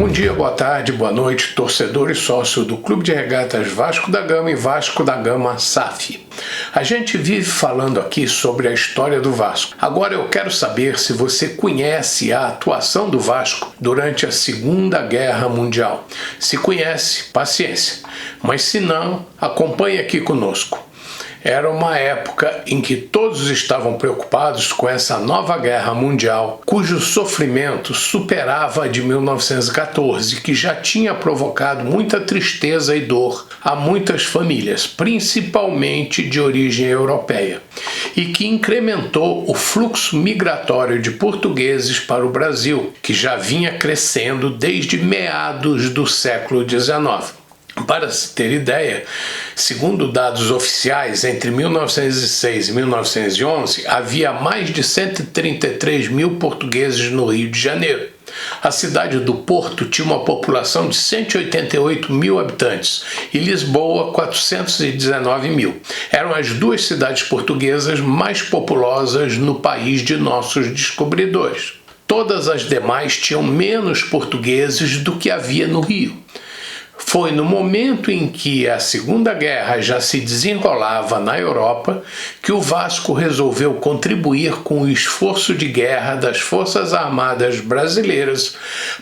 Bom dia, boa tarde, boa noite, torcedor e sócio do Clube de Regatas Vasco da Gama e Vasco da Gama SAF. A gente vive falando aqui sobre a história do Vasco. Agora eu quero saber se você conhece a atuação do Vasco durante a Segunda Guerra Mundial. Se conhece, paciência. Mas se não, acompanhe aqui conosco. Era uma época em que todos estavam preocupados com essa nova guerra mundial, cujo sofrimento superava a de 1914, que já tinha provocado muita tristeza e dor a muitas famílias, principalmente de origem europeia, e que incrementou o fluxo migratório de portugueses para o Brasil, que já vinha crescendo desde meados do século XIX. Para se ter ideia, segundo dados oficiais, entre 1906 e 1911, havia mais de 133 mil portugueses no Rio de Janeiro. A cidade do Porto tinha uma população de 188 mil habitantes e Lisboa 419 mil. Eram as duas cidades portuguesas mais populosas no país de nossos descobridores. Todas as demais tinham menos portugueses do que havia no Rio. Foi no momento em que a Segunda Guerra já se desenrolava na Europa que o Vasco resolveu contribuir com o esforço de guerra das Forças Armadas brasileiras,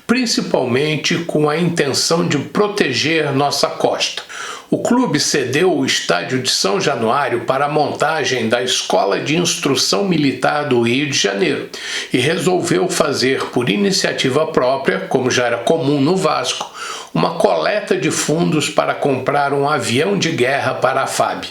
principalmente com a intenção de proteger nossa costa. O clube cedeu o estádio de São Januário para a montagem da Escola de Instrução Militar do Rio de Janeiro e resolveu fazer, por iniciativa própria, como já era comum no Vasco, uma coleta de fundos para comprar um avião de guerra para a FAB.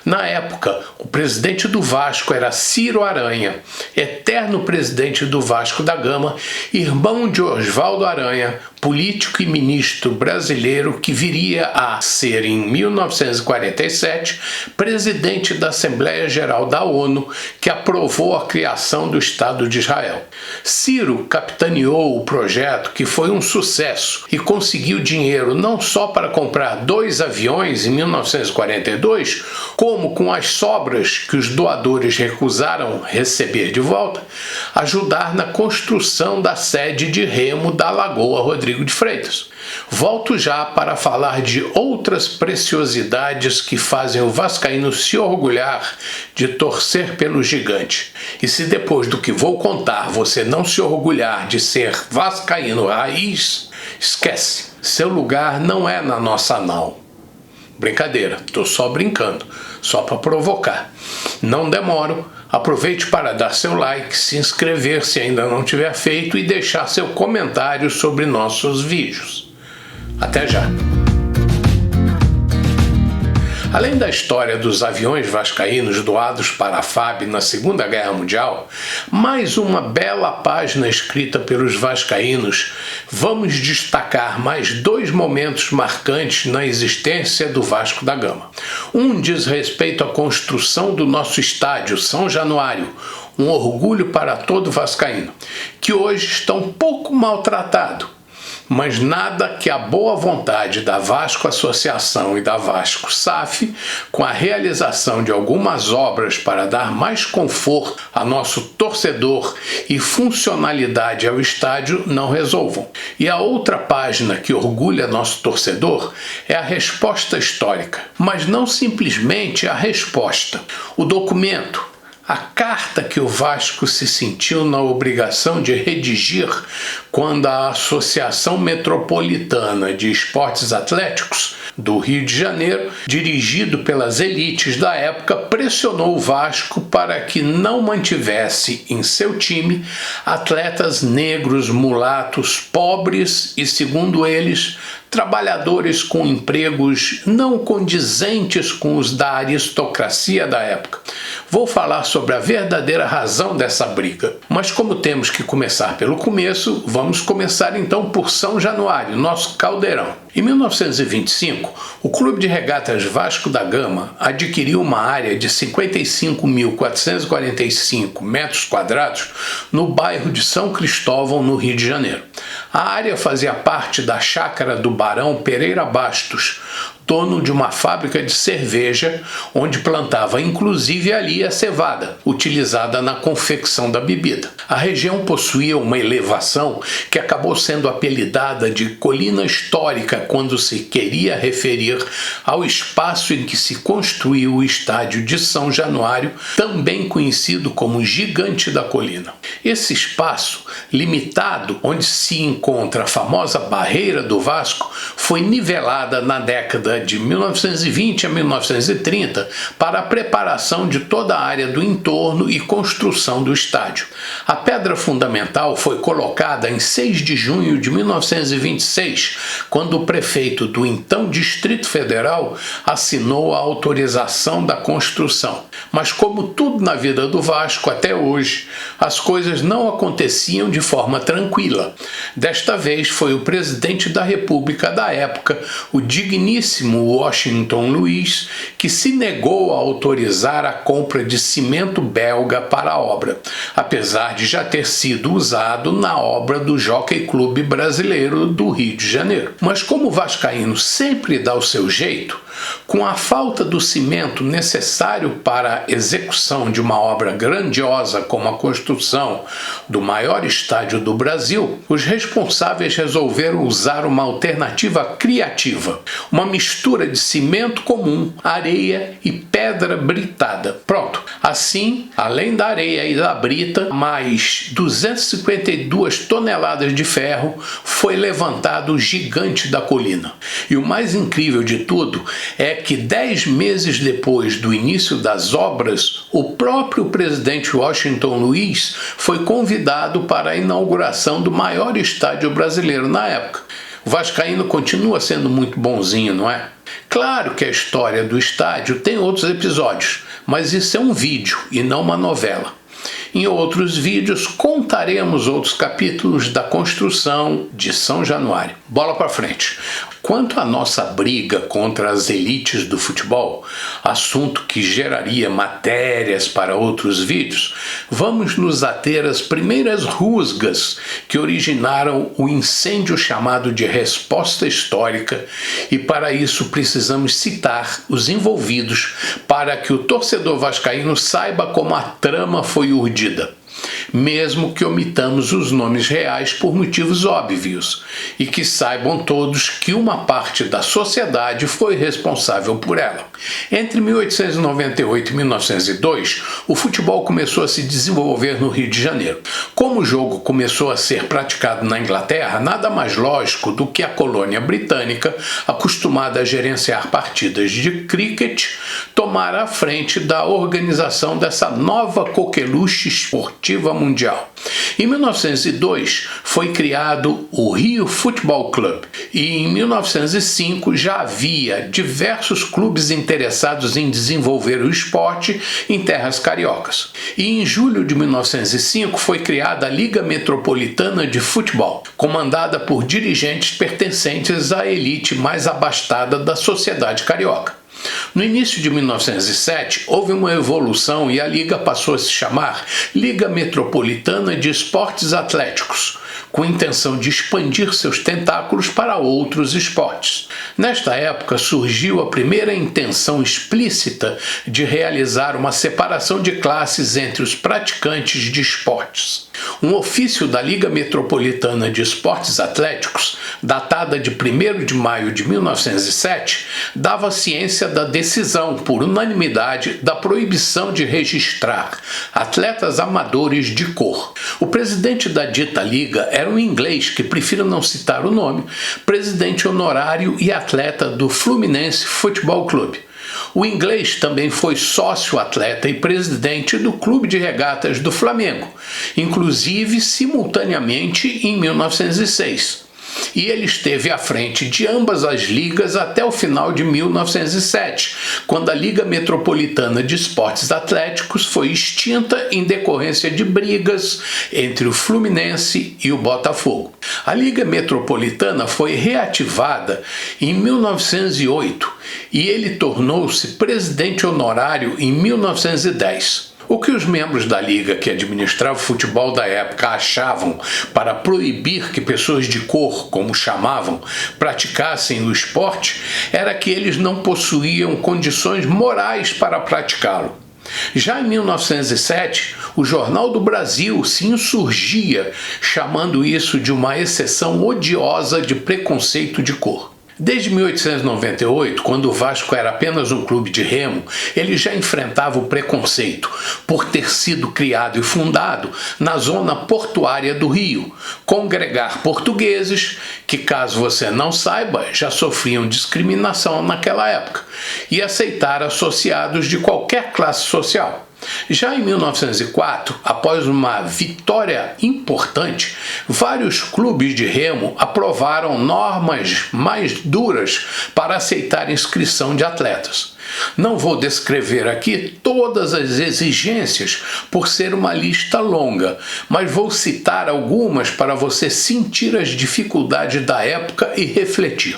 Na época, o presidente do Vasco era Ciro Aranha, eterno presidente do Vasco da Gama, irmão de Oswaldo Aranha, político e ministro brasileiro que viria a ser, em 1947, presidente da Assembleia Geral da ONU, que aprovou a criação do Estado de Israel. Ciro capitaneou o projeto, que foi um sucesso, e conseguiu dinheiro não só para comprar 2 aviões em 1942, como com as sobras que os doadores recusaram receber de volta, ajudar na construção da sede de remo da Lagoa Rodrigo de Freitas. Volto já para falar de outras preciosidades que fazem o vascaíno se orgulhar de torcer pelo gigante. E se depois do que vou contar você não se orgulhar de ser vascaíno raiz, esquece, seu lugar não é na nossa nau. Brincadeira, tô só brincando, só para provocar. Não demoro, aproveite para dar seu like, se inscrever se ainda não tiver feito e deixar seu comentário sobre nossos vídeos. Até já! Além da história dos aviões vascaínos doados para a FAB na Segunda Guerra Mundial, mais uma bela página escrita pelos vascaínos, vamos destacar mais 2 momentos marcantes na existência do Vasco da Gama. Um diz respeito à construção do nosso estádio, São Januário, um orgulho para todo vascaíno, que hoje está um pouco maltratado. Mas nada que a boa vontade da Vasco Associação e da Vasco SAF, com a realização de algumas obras para dar mais conforto a nosso torcedor e funcionalidade ao estádio, não resolvam. E a outra página que orgulha nosso torcedor é a resposta histórica, mas não simplesmente a resposta. O documento, a carta que o Vasco se sentiu na obrigação de redigir quando a Associação Metropolitana de Esportes Atléticos do Rio de Janeiro, dirigido pelas elites da época, pressionou o Vasco para que não mantivesse em seu time atletas negros, mulatos, pobres e, segundo eles, trabalhadores com empregos não condizentes com os da aristocracia da época. Vou falar sobre a verdadeira razão dessa briga, mas como temos que começar pelo começo, vamos começar então por São Januário, nosso caldeirão. Em 1925, o Clube de Regatas Vasco da Gama adquiriu uma área de 55.445 metros quadrados no bairro de São Cristóvão, no Rio de Janeiro. A área fazia parte da chácara do Barão Pereira Bastos, dono de uma fábrica de cerveja, onde plantava inclusive ali a cevada, utilizada na confecção da bebida. A região possuía uma elevação que acabou sendo apelidada de colina histórica quando se queria referir ao espaço em que se construiu o estádio de São Januário, também conhecido como Gigante da Colina. Esse espaço limitado, onde se encontra a famosa Barreira do Vasco, foi nivelada na década de 1920 a 1930 para a preparação de toda a área do entorno e construção do estádio. A pedra fundamental foi colocada em 6 de junho de 1926, quando o prefeito do então Distrito Federal assinou a autorização da construção. Mas como tudo na vida do Vasco até hoje, as coisas não aconteciam de forma tranquila. Desta vez foi o presidente da República da época, o digníssimo Washington Luiz, que se negou a autorizar a compra de cimento belga para a obra, apesar de já ter sido usado na obra do Jockey Clube Brasileiro do Rio de Janeiro. Mas como o vascaíno sempre dá o seu jeito, com a falta do cimento necessário para a execução de uma obra grandiosa como a construção do maior estádio do Brasil, os responsáveis resolveram usar uma alternativa criativa, uma mistura de cimento comum, areia e pedra britada. Pronto. Assim, além da areia e da brita, mais 252 toneladas de ferro, foi levantado o Gigante da Colina. E o mais incrível de tudo é que 10 meses depois do início das obras, o próprio presidente Washington Luiz foi convidado para a inauguração do maior estádio brasileiro na época. O vascaíno continua sendo muito bonzinho, não é? Claro que a história do estádio tem outros episódios, mas isso é um vídeo e não uma novela. Em outros vídeos contaremos outros capítulos da construção de São Januário. Bola para frente. Quanto à nossa briga contra as elites do futebol, assunto que geraria matérias para outros vídeos, vamos nos ater às primeiras rusgas que originaram o incêndio chamado de Resposta Histórica, e para isso precisamos citar os envolvidos para que o torcedor vascaíno saiba como a trama foi urdida, mesmo que omitamos os nomes reais por motivos óbvios, e que saibam todos que uma parte da sociedade foi responsável por ela. Entre 1898 e 1902, o futebol começou a se desenvolver no Rio de Janeiro. Como o jogo começou a ser praticado na Inglaterra, nada mais lógico do que a colônia britânica, acostumada a gerenciar partidas de cricket, tomar a frente da organização dessa nova coqueluche esportiva mundial. Em 1902 foi criado o Rio Futebol Clube e em 1905 já havia diversos clubes interessados em desenvolver o esporte em terras cariocas. E em julho de 1905 foi criada a Liga Metropolitana de Futebol, comandada por dirigentes pertencentes à elite mais abastada da sociedade carioca. No início de 1907, houve uma evolução e a liga passou a se chamar Liga Metropolitana de Esportes Atléticos, com a intenção de expandir seus tentáculos para outros esportes. Nesta época surgiu a primeira intenção explícita de realizar uma separação de classes entre os praticantes de esportes. Um ofício da Liga Metropolitana de Esportes Atléticos, datada de 1º de maio de 1907, dava ciência da decisão, por unanimidade, da proibição de registrar atletas amadores de cor. O presidente da dita liga era um inglês que prefiro não citar o nome, presidente honorário e atleta do Fluminense Futebol Clube. O inglês também foi sócio-atleta e presidente do Clube de Regatas do Flamengo, inclusive simultaneamente em 1906. E ele esteve à frente de ambas as ligas até o final de 1907, quando a Liga Metropolitana de Esportes Atléticos foi extinta em decorrência de brigas entre o Fluminense e o Botafogo. A Liga Metropolitana foi reativada em 1908 e ele tornou-se presidente honorário em 1910. O que os membros da liga que administrava o futebol da época achavam para proibir que pessoas de cor, como chamavam, praticassem o esporte era que eles não possuíam condições morais para praticá-lo. Já em 1907, o Jornal do Brasil se insurgia, chamando isso de uma exceção odiosa de preconceito de cor. Desde 1898, quando o Vasco era apenas um clube de remo, ele já enfrentava o preconceito por ter sido criado e fundado na zona portuária do Rio, congregar portugueses que, caso você não saiba, já sofriam discriminação naquela época, e aceitar associados de qualquer classe social. Já em 1904, após uma vitória importante, vários clubes de remo aprovaram normas mais duras para aceitar inscrição de atletas. Não vou descrever aqui todas as exigências por ser uma lista longa, mas vou citar algumas para você sentir as dificuldades da época e refletir.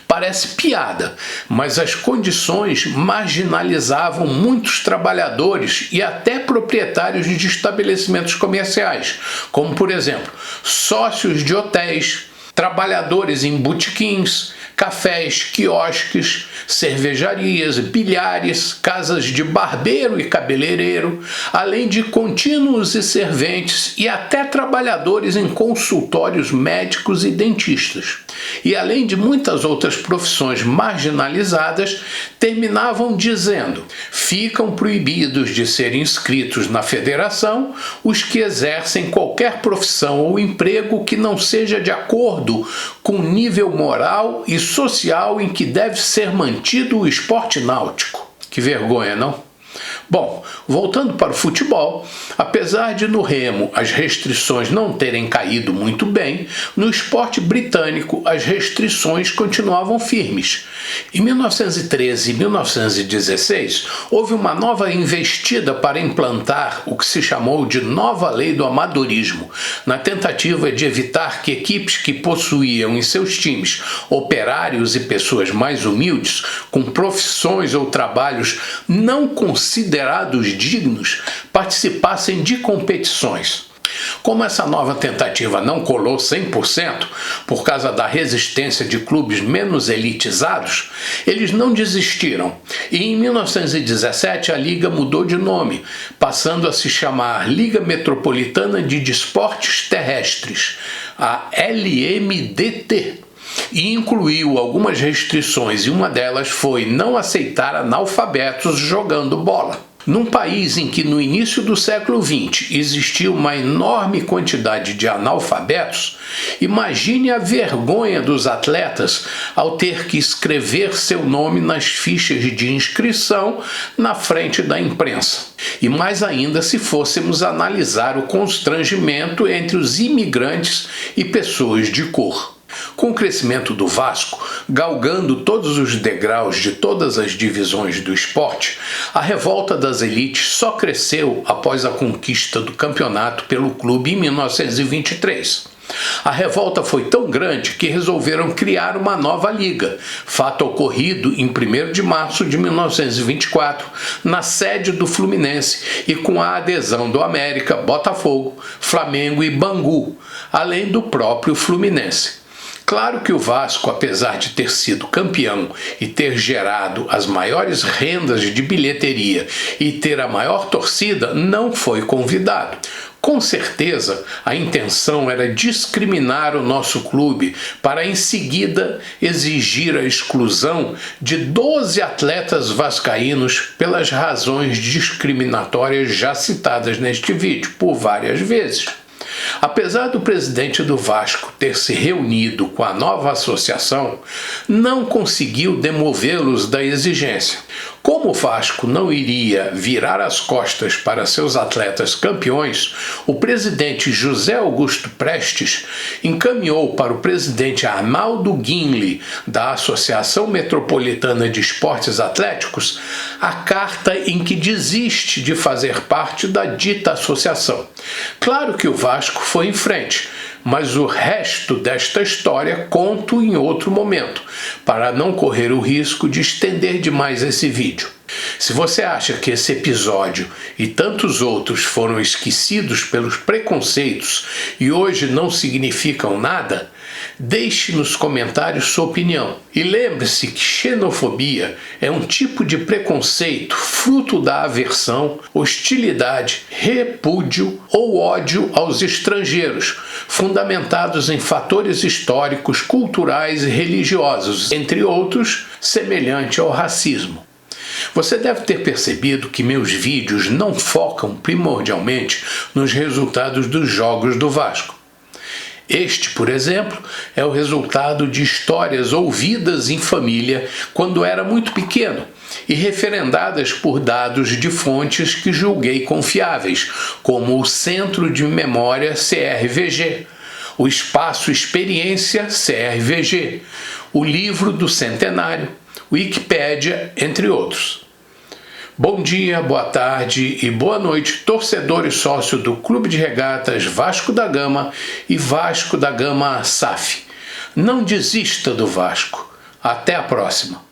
Parece piada, mas as condições marginalizavam muitos trabalhadores e até proprietários de estabelecimentos comerciais, como, por exemplo, sócios de hotéis, trabalhadores em botequins, cafés, quiosques, cervejarias, bilhares, casas de barbeiro e cabeleireiro, além de contínuos e serventes e até trabalhadores em consultórios médicos e dentistas. E além de muitas outras profissões marginalizadas, terminavam dizendo: ficam proibidos de ser inscritos na federação os que exercem qualquer profissão ou emprego que não seja de acordo com o nível moral e social em que deve ser mantido o esporte náutico. Que vergonha, não? Bom, voltando para o futebol, apesar de no remo as restrições não terem caído muito bem, no esporte britânico as restrições continuavam firmes. Em 1913 e 1916, houve uma nova investida para implantar o que se chamou de Nova Lei do Amadorismo, na tentativa de evitar que equipes que possuíam em seus times operários e pessoas mais humildes, com profissões ou trabalhos não considerados dignos, participassem de competições. Como essa nova tentativa não colou 100% por causa da resistência de clubes menos elitizados, eles não desistiram e em 1917 a liga mudou de nome, passando a se chamar Liga Metropolitana de Desportos Terrestres, a LMDT. E incluiu algumas restrições e uma delas foi não aceitar analfabetos jogando bola. Num país em que no início do século XX existia uma enorme quantidade de analfabetos, imagine a vergonha dos atletas ao ter que escrever seu nome nas fichas de inscrição na frente da imprensa. E mais ainda se fôssemos analisar o constrangimento entre os imigrantes e pessoas de cor. Com o crescimento do Vasco, galgando todos os degraus de todas as divisões do esporte, a revolta das elites só cresceu após a conquista do campeonato pelo clube em 1923. A revolta foi tão grande que resolveram criar uma nova liga, fato ocorrido em 1º de março de 1924, na sede do Fluminense e com a adesão do América, Botafogo, Flamengo e Bangu, além do próprio Fluminense. Claro que o Vasco, apesar de ter sido campeão e ter gerado as maiores rendas de bilheteria e ter a maior torcida, não foi convidado. Com certeza, a intenção era discriminar o nosso clube para em seguida exigir a exclusão de 12 atletas vascaínos pelas razões discriminatórias já citadas neste vídeo por várias vezes. Apesar do presidente do Vasco ter se reunido com a nova associação, não conseguiu demovê-los da exigência. Como o Vasco não iria virar as costas para seus atletas campeões, o presidente José Augusto Prestes encaminhou para o presidente Arnaldo Guinle, da Associação Metropolitana de Esportes Atléticos, a carta em que desiste de fazer parte da dita associação. Claro que o Vasco foi em frente, mas o resto desta história conto em outro momento, para não correr o risco de estender demais esse vídeo. Se você acha que esse episódio e tantos outros foram esquecidos pelos preconceitos e hoje não significam nada, deixe nos comentários sua opinião. E lembre-se que xenofobia é um tipo de preconceito fruto da aversão, hostilidade, repúdio ou ódio aos estrangeiros, fundamentados em fatores históricos, culturais e religiosos, entre outros, semelhante ao racismo. Você deve ter percebido que meus vídeos não focam primordialmente nos resultados dos jogos do Vasco. Este, por exemplo, é o resultado de histórias ouvidas em família quando era muito pequeno e referendadas por dados de fontes que julguei confiáveis, como o Centro de Memória CRVG, o Espaço Experiência CRVG, o Livro do Centenário, Wikipédia, entre outros. Bom dia, boa tarde e boa noite, torcedor e sócio do Clube de Regatas Vasco da Gama e Vasco da Gama SAF. Não desista do Vasco. Até a próxima.